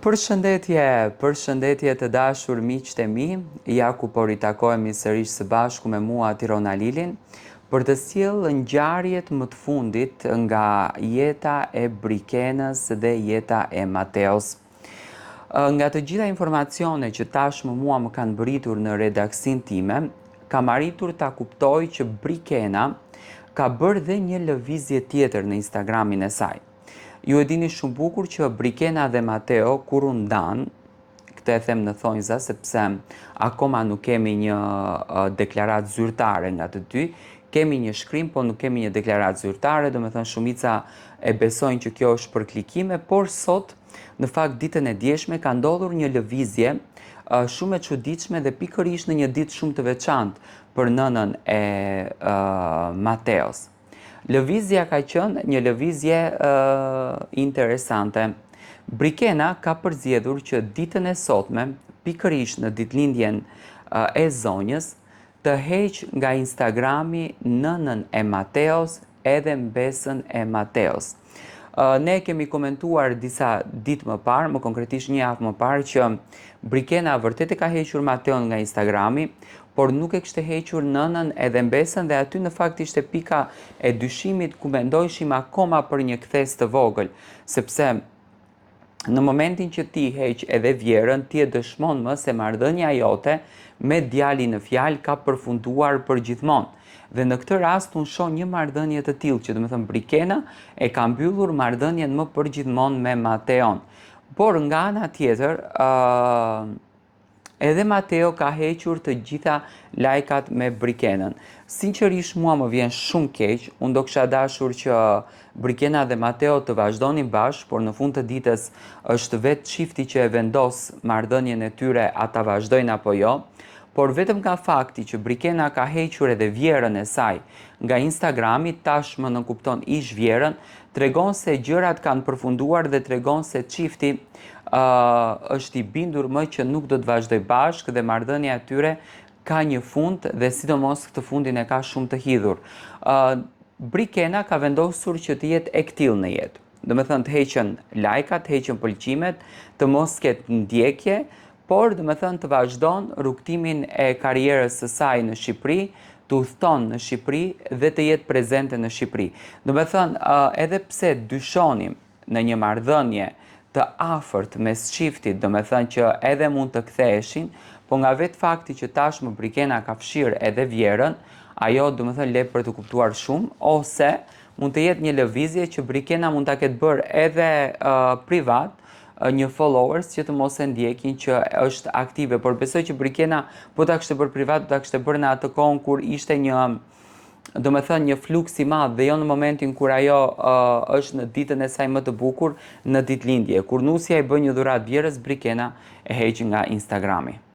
Përshëndetje të dashur miqtë e mi, ja ku po ritakohemi sërish së bashku me mua Tirona Lilin, për të sjellë ngjarjet më të fundit nga jeta e Brikenës dhe jeta e Mateos. Nga të gjitha informacione që tashmë mua më kanë bërritur në redaksin time, kam arritur ta kuptoj që Brikena ka bërë dhe një lëvizje tjetër në Instagramin e saj. Ju e dini shumë bukur që Brikena dhe Mateo kur u ndan, këtë e them në thonjza sepse akoma nuk kemi një deklaratë zyrtare nga të dy, kemi një shkrim, po nuk kemi një deklaratë zyrtare, do me thënë shumica e besojnë që kjo është për klikime, por sot, në fakt ditën e djeshme, ka ndodhur një lëvizje shumë e çuditshme dhe pikërisht në një ditë shumë të veçantë për nënën e Mateos. Lëvizja ka qenë një lëvizje interesante. Brikena ka përzgjedhur që ditën e sotme, pikërisht në ditëlindjen e zonjës, të heq nga Instagrami nënën e Mateos edhe mbesën e Mateos. Ne kemi komentuar disa ditë më parë, më konkretisht një javë më parë, që Brikena vërtet e ka hequr Mateon nga Instagrami, por nuk e kishte hequr nënën edhe mbesën, dhe aty në fakt ishte pika e dyshimit ku mendojshim akoma për një kthes të vogël, sepse në momentin që ti heq edhe vjerën, ti e dëshmon më se marrëdhënia jote me djalin në fjalë ka përfunduar për gjithmonë. Dhe në këtë rast unë shoh një marrëdhënie të tillë, që do të thënë Brikena e ka mbyllur marrëdhënien më përgjithmonë me Mateon. Por nga ana tjetër, edhe Mateo ka hequr të gjitha lajkat me Brikenën. Sinqerisht mua më vjen shumë keq, unë do kisha dashur që Brikena dhe Mateo të vazhdonin bashkë, por në fund të ditës është vetë çifti që e vendos marrëdhënien e tyre, ata vazhdojnë apo jo. Por vetëm nga fakti që Brikena ka hequr edhe vjerën e saj nga Instagrami, tashmë nënkupton ish vjerën, tregon se gjërat kanë përfunduar dhe tregon se çifti është i bindur më që nuk do të vazhdoj bashkë dhe marrëdhënia e tyre ka një fund dhe sidomos këtë fundin e ka shumë të hidhur. Brikena ka vendosur që të jetë e kthill në jetë. Do me thënë të heqen lajkat, të heqen pëlqimet, të mos ketë ndjekje, por do me thënë të vazhdon rrugtimin e karrierës së saj në Shqipëri, të udhton në Shqipëri dhe të jetë prezente në Shqipëri. Do me thënë, edhe pse dyshonim në një marrëdhënie të afërt mes çiftit, do me thënë që edhe mund të ktheheshin, po nga vetë fakti që tashmë Brikena ka fshirë edhe vjerën, ajo do me thënë le për të kuptuar shumë, ose mund të jetë një lëvizje që Brikena mund ta ketë bërë edhe privat, një followers që të mos e ndjekin që është aktive, por besoj që Brikena po ta kishte bërë privat, do ta kishte bërë në atë kohën kur ishte një fluks i madh dhe jo në momentin kur ajo është në ditën e saj më të bukur, në ditëlindje. Kur nusja i bën një dhuratë vjerës, Brikena e heq nga Instagrami.